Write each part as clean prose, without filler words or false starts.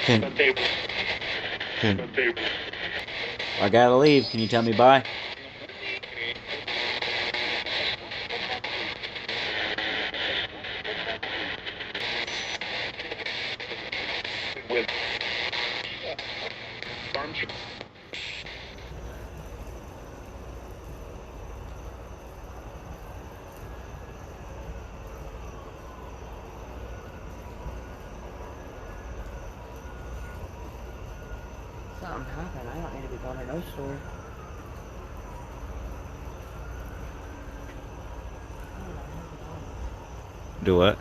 Can, can, I gotta leave. Can you tell me bye? Something happened. I don't need to be going to no store. Do what?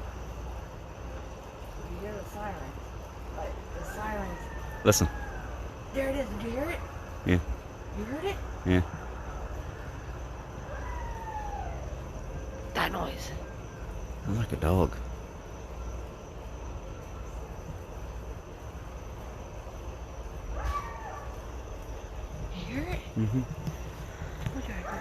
You hear the sirens? Like, the sirens. Listen. There it is. Did you hear it? Yeah. You heard it? Yeah. That noise. I'm like a dog. You hear it? Mm-hmm. Okay, good.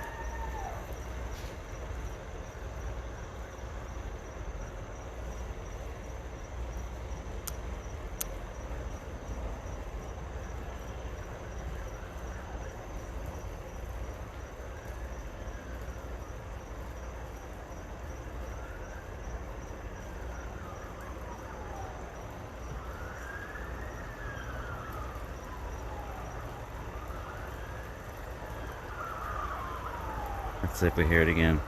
Let's see if we hear it again.